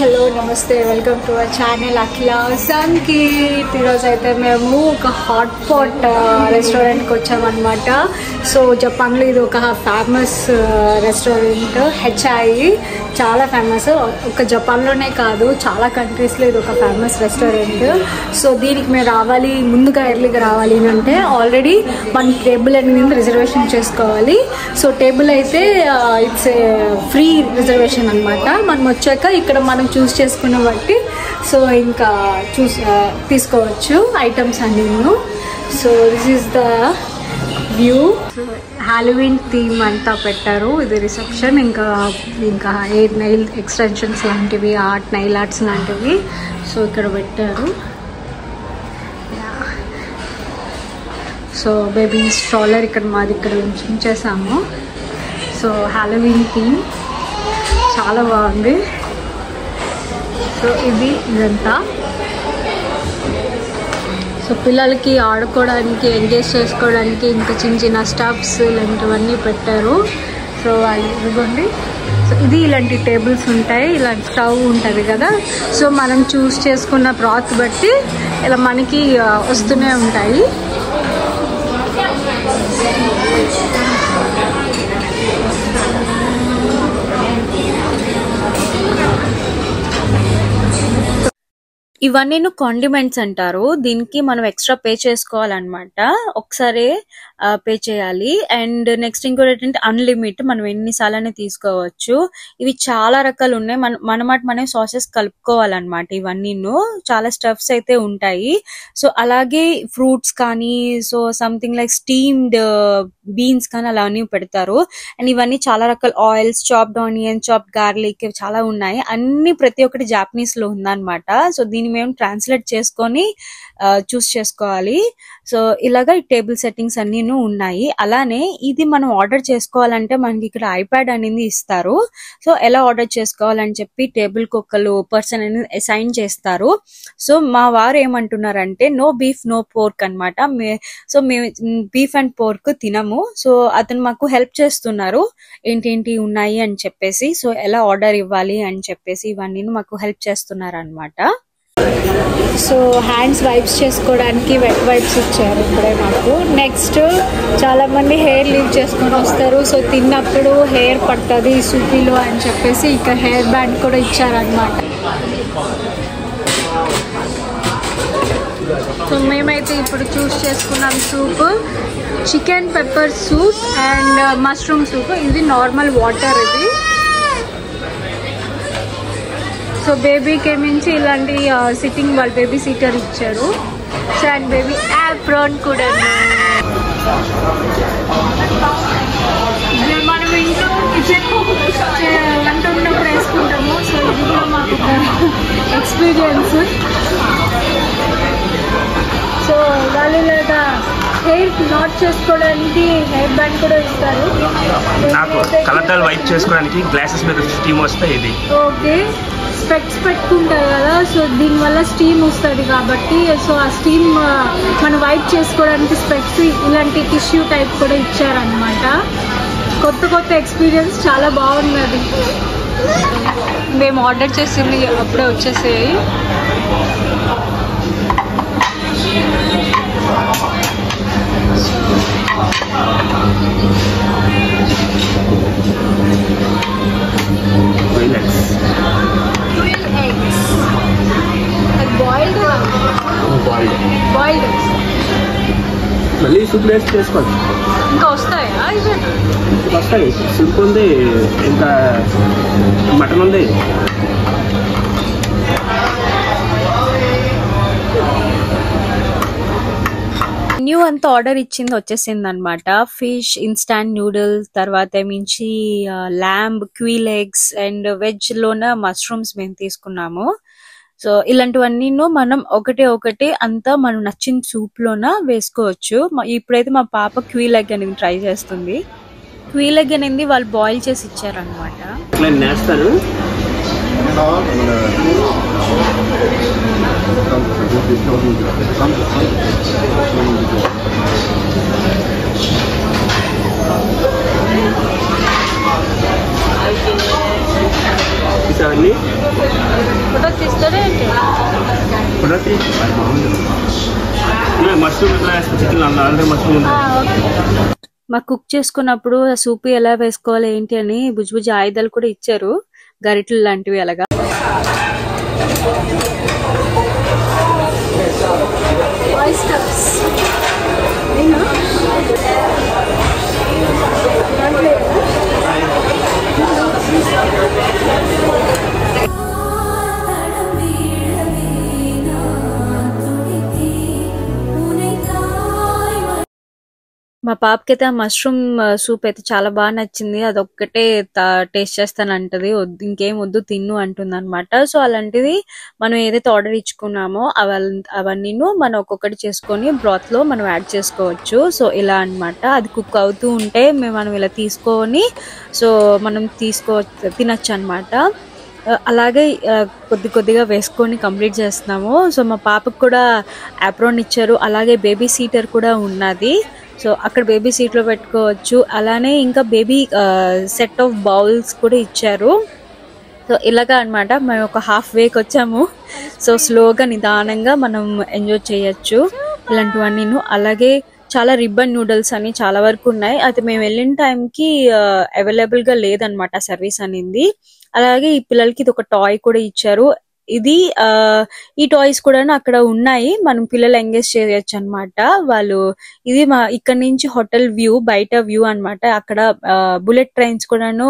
Hello నమస్తే welcome to our channel అఖిల సంగీత్. ఈరోజు అయితే మేము ఒక హాట్ పాట్ రెస్టారెంట్కి వచ్చామన్నమాట. సో జపాన్లో ఇది ఒక ఫేమస్ రెస్టారెంట్. హెచ్ఐ చాలా ఫేమస్. ఒక జపాన్లోనే కాదు చాలా కంట్రీస్లో ఇది ఒక ఫేమస్ రెస్టారెంట్. సో దీనికి మేము రావాలి, ముందుగా ఎర్లీగా రావాలి అంటే ఆల్రెడీ మన టేబుల్ అనేది రిజర్వేషన్ చేసుకోవాలి. సో టేబుల్ అయితే ఇట్స్ ఫ్రీ రిజర్వేషన్ అనమాట. మనం వచ్చాక ఇక్కడ మనం చూస్ చేసుకున్న బట్టి సో ఇంకా తీసుకోవచ్చు ఐటమ్స్ అన్నీ. So this is the view. Halloween theme అంతా పెట్టారు. ఇది రిసెప్షన్. ఇంకా నెయిల్ ఎక్స్టెన్షన్స్ లాంటివి, నెయిల్ ఆర్ట్స్ లాంటివి సో ఇక్కడ పెట్టారు. సో బేబీ స్ట్రాలర్ ఇక్కడ మాది ఇక్కడ ఉంచేసాము. సో హాలోవీన్ థీమ్ చాలా బాగుంది. సో ఇదంతా సో పిల్లలకి ఆడుకోవడానికి, ఎంజాయ్ చేసుకోవడానికి ఇంకా చిన్న చిన్న స్టఫ్స్ ఇలాంటివన్నీ పెట్టారు. సో వాళ్ళు ఇదిగోండి. సో ఇది ఇలాంటి టేబుల్స్ ఉంటాయి, ఇలాంటి స్టవ్ ఉంటుంది కదా. సో మనం చూస్ చేసుకున్న బ్రాత్ బట్టి ఇలా మనకి వస్తూనే ఉంటాయి. ఇవన్నీ కాండిమెంట్స్ అంటారు. దీనికి మనం ఎక్స్ట్రా పే చేసుకోవాలన్నమాట. ఒకసారి పే చేయాలి. అండ్ నెక్స్ట్ ఇంకోటి ఏంటంటే అన్లిమిట్, మనం ఎన్నిసార్లు తీసుకోవచ్చు. ఇవి చాలా రకాలు ఉన్నాయి. మనం సాసెస్ కలుపుకోవాలన్నమాట. ఇవన్నీ చాలా స్టఫ్స్ అయితే ఉంటాయి. సో అలాగే ఫ్రూట్స్ కానీ, so something like steamed beans కానీ అలా అన్ని పెడతారు. అండ్ ఇవన్నీ చాలా రకాల oils, chopped onion, chopped garlic చాలా ఉన్నాయి. అన్ని ప్రతి ఒక్కటి జాపనీస్ లో ఉందన్నమాట. సో దీన్ని మేము ట్రాన్స్లేట్ చేసుకొని చూస్ చేసుకోవాలి. సో ఇలాగా టేబుల్ సెట్టింగ్స్ అన్ని ఉన్నాయి. అలానే ఇది మనం ఆర్డర్ చేసుకోవాలంటే మనకి ఇక్కడ ఐప్యాడ్ అనేది ఇస్తారు. సో ఎలా ఆర్డర్ చేసుకోవాలని చెప్పి టేబుల్ కి ఒకళ్ళు పర్సన్ అనేది అసైన్ చేస్తారు. సో మా వారు ఏమంటున్నారంటే నో బీఫ్ నో పోర్క్ అనమాట. సో మేము బీఫ్ అండ్ పోర్క్ తినము. సో అతను మాకు హెల్ప్ చేస్తున్నారు ఏంటి ఉన్నాయి అని చెప్పేసి. సో ఎలా ఆర్డర్ ఇవ్వాలి అని చెప్పేసి ఇవన్నీ మాకు హెల్ప్ చేస్తున్నారు అనమాట. సో హ్యాండ్స్ వైప్స్ చేసుకోవడానికి వెట్ వైప్స్ ఇచ్చారు ఇప్పుడే మాకు. నెక్స్ట్ చాలామంది హెయిర్ లీవ్ చేసుకొని వస్తారు. సో తిన్నప్పుడు హెయిర్ పడుతుంది సూపీలో అని చెప్పేసి ఇక్కడ హెయిర్ బ్యాండ్ కూడా ఇచ్చారనమాట. సో మేమైతే ఇప్పుడు చూస్ చేసుకున్నాం soup, chicken pepper soup and mushroom soup. ఇది నార్మల్ వాటర్ ఇది. సో బేబీకి ఏమించి ఇలాంటి సిట్టింగ్ వాళ్ళు బేబీ సీటర్ ఇచ్చారు. సో అండ్ బేబీ యాప్రాన్ కూడా. మనం ఇంట్లో కిచెన్ వంట ఉన్నప్పుడు వేసుకుంటాము. సో ఇది కూడా మాకు ఎక్స్పీరియన్స్. సో వాళ్ళు లేదా హెయిర్ నాట్ చేసుకోవడానికి హెయిర్ బ్యాండ్ కూడా ఇస్తారు. నాకు కలర్దాలు వైప్ చేసుకోవడానికి గ్లాసెస్ మీద స్టీమ్ వస్తాయి. ఇది ఓకే, స్పెక్ట్స్ పెట్టుకుంటారు కదా. సో దీనివల్ల స్టీమ్ వస్తుంది కాబట్టి సో ఆ స్టీమ్ మనం వైప్ చేసుకోవడానికి స్పెక్ట్స్ ఇలాంటి టిష్యూ టైప్ కూడా ఇచ్చారనమాట. కొత్త ఎక్స్పీరియన్స్, చాలా బాగున్నది. మేము ఆర్డర్ చేసింది అప్పుడే వచ్చేసాయి. మళ్ళీ సూప్ వేస్ట్ చేసుకోండి. ఇంకా వస్తాయా? వస్తాయి. సూప్ ఉంది, ఇంకా మటన్ ఉంది. న్యూ అంతా ఆర్డర్ ఇచ్చింది వచ్చేసింది అనమాట. ఫిష్, ఇన్స్టాంట్ నూడిల్స్, తర్వాత మించి ల్యాంబ్, క్వీల్ ఎగ్స్ అండ్ వెజ్ లోన మష్రూమ్స్ మేము తీసుకున్నాము. సో ఇలాంటివన్నీ మనం ఒకటి అంతా మనం నచ్చిన సూప్ లోన వేసుకోవచ్చు. ఇప్పుడైతే మా పాప క్వీల్ ఎగ్ అనేది ట్రై చేస్తుంది. క్వీల్ ఎగ్ అనేది వాళ్ళు బాయిల్ చేసి ఇచ్చారనమాట. ఇవన్నీ మష్రూమ్ చికెన్ ఆల్రెడీ మష్రూమ్. మాకు కుక్ చేసుకున్నప్పుడు సూప్ ఎలా వేసుకోవాలి ఏంటి అని బుజ్జి ఆయుధాలు కూడా ఇచ్చారు, గరిటెలు లాంటివి అలాగా. మా పాపకైతే ఆ మష్రూమ్ సూప్ అయితే చాలా బాగా నచ్చింది. అదొక్కటే టేస్ట్ చేస్తానంటది, ఇంకేం వద్దు తిన్ను అంటుంది అనమాట. సో అలాంటిది మనం ఏదైతే ఆర్డర్ ఇచ్చుకున్నామో అవన్నీ మనం ఒక్కొక్కటి చేసుకొని బ్రాత్ లో మనం యాడ్ చేసుకోవచ్చు. సో ఇలా అనమాట, అది కుక్ అవుతూ ఉంటే మనం ఇలా తీసుకొని సో మనం తినచ్చు అనమాట. అలాగే కొద్దిగా వేసుకొని కంప్లీట్ చేస్తున్నాము. సో మా పాపకు కూడా ఆప్రాన్ ఇచ్చారు, అలాగే బేబీ సీటర్ కూడా ఉన్నది. సో అక్కడ బేబీ సీట్లో పెట్టుకోవచ్చు. అలానే ఇంకా బేబీ సెట్ ఆఫ్ బౌల్స్ కూడా ఇచ్చారు. సో ఇలాగా అనమాట మేము ఒక హాఫ్ వేకి వచ్చాము. సో స్లోగా నిదానంగా మనం ఎంజాయ్ చేయొచ్చు ఇలాంటివన్నీ. అలాగే చాలా రిబ్బన్ నూడిల్స్ అని చాలా వరకు ఉన్నాయి, అయితే మేము వెళ్ళిన టైంకి అవైలబుల్గా లేదనమాట సర్వీస్ అనేది. అలాగే ఈ పిల్లలకి ఇది ఒక టాయ్ కూడా ఇచ్చారు. ఇది ఈ టాయ్స్ కూడా అక్కడ ఉన్నాయి, మనం పిల్లలు ఎంగేజ్ చేయొచ్చు అనమాట. వాళ్ళు ఇది ఇక్కడ నుంచి హోటల్ వ్యూ, బయట వ్యూ అనమాట. అక్కడ బుల్లెట్ ట్రైన్స్ కూడాను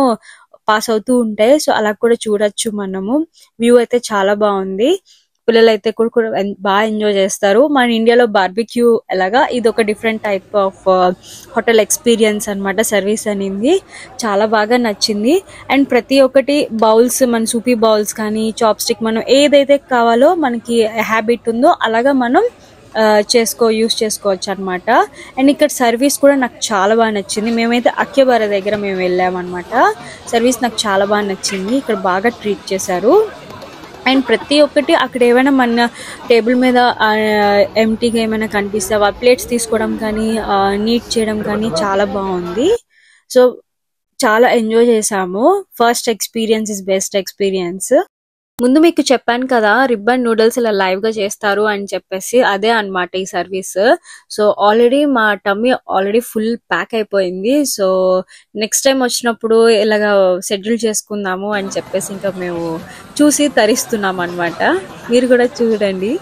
పాస్ అవుతూ ఉంటాయి. సో అలా కూడా చూడొచ్చు మనము. వ్యూ అయితే చాలా బాగుంది, పిల్లలు అయితే కూడా బాగా ఎంజాయ్ చేస్తారు. మన ఇండియాలో బార్బిక్యూ ఎలాగా ఇది ఒక different type of hotel experience అనమాట. సర్వీస్ అనేది చాలా బాగా నచ్చింది. అండ్ ప్రతి ఒక్కటి బౌల్స్, మన సూపీ బౌల్స్ కానీ చాప్ స్టిక్, మనం ఏదైతే కావాలో మనకి హ్యాబిట్ ఉందో అలాగా మనం యూస్ చేసుకోవచ్చు అనమాట. అండ్ ఇక్కడ సర్వీస్ కూడా నాకు చాలా బాగా నచ్చింది. మేమైతే అక్యబారా దగ్గర మేము వెళ్ళామన్నమాట. సర్వీస్ నాకు చాలా బాగా నచ్చింది, ఇక్కడ బాగా ట్రీట్ చేశారు. అండ్ ప్రతి ఒక్కటి అక్కడ ఏమైనా మన టేబుల్ మీద ఎంటీగా ఏమైనా కనిపిస్తే ఆ ప్లేట్స్ తీసుకోవడం కానీ నీట్ చేయడం కానీ చాలా బాగుంది. సో చాలా ఎంజాయ్ చేసాము. First experience is best experience. ముందు మీకు చెప్పాను కదా రిబ్బన్ నూడిల్స్ ఇలా లైవ్ గా చేస్తారు అని చెప్పేసి, అదే అన్నమాట ఈ సర్వీస్. సో ఆల్రెడీ మా టమ్మీ ఆల్రెడీ ఫుల్ ప్యాక్ అయిపోయింది. సో నెక్స్ట్ టైం వచ్చినప్పుడు ఇలాగా షెడ్యూల్ చేసుకుందాము అని చెప్పేసి ఇంకా మేము చూసి తరిస్తున్నాం అన్నమాట. మీరు కూడా చూడండి.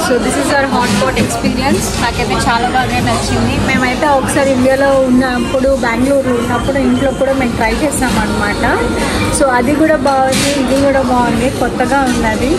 So this is our hot pot experience. నాకైతే చాలా బాగా నచ్చింది. మేమైతే ఒకసారి ఇండియాలో ఉన్నప్పుడు, బెంగళూరు ఉన్నప్పుడు ఇంట్లో కూడా మేము ట్రై చేసాం అనమాట. సో అది కూడా బాగుంది, ఇది కూడా బాగుంది, కొత్తగా ఉన్నది.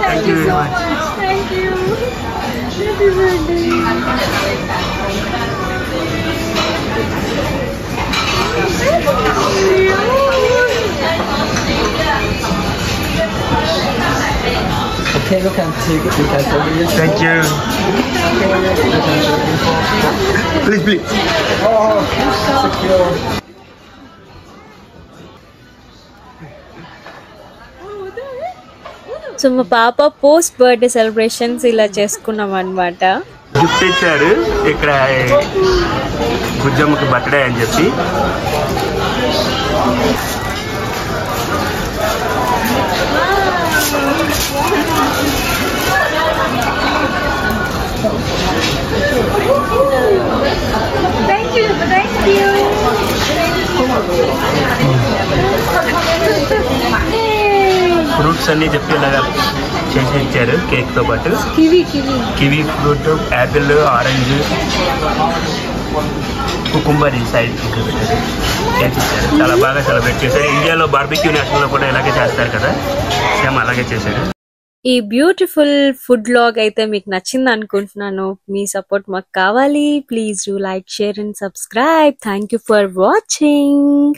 Thank you very much. Thank you. Happy birthday. Okay, look and take it. Thank you. Please. Oh, secure. So మా పాప పోస్ట్ బర్త్డే సెలబ్రేషన్స్ ఇలా చేసుకున్నాం అనమాట. గిఫ్ట్ ఇచ్చారు ఇక్కడ బుజ్జమ్మకి బర్త్డే అని చెప్పి. ఫ్రూట్స్ అన్ని చెప్పేలాగా చేసి ఇచ్చారు కేక్ తో పాటు. Kiwi fruit, Apple, orange, cucumber ఈ సైడ్ చేసి ఇచ్చారు. చాలా బాగా సెలబ్రేట్ చేశారు. ఇండియాలో బార్బిక్యూ నేషనల్ లో కూడా ఇలాగే చేస్తారు కదా, సేమ్ అలాగే చేశారు. ఈ బ్యూటిఫుల్ ఫుడ్ వ్లాగ్ అయితే మీకు నచ్చింది అనుకుంటున్నాను. మీ సపోర్ట్ మాకు కావాలి. Please do like, share and subscribe. Thank you for watching.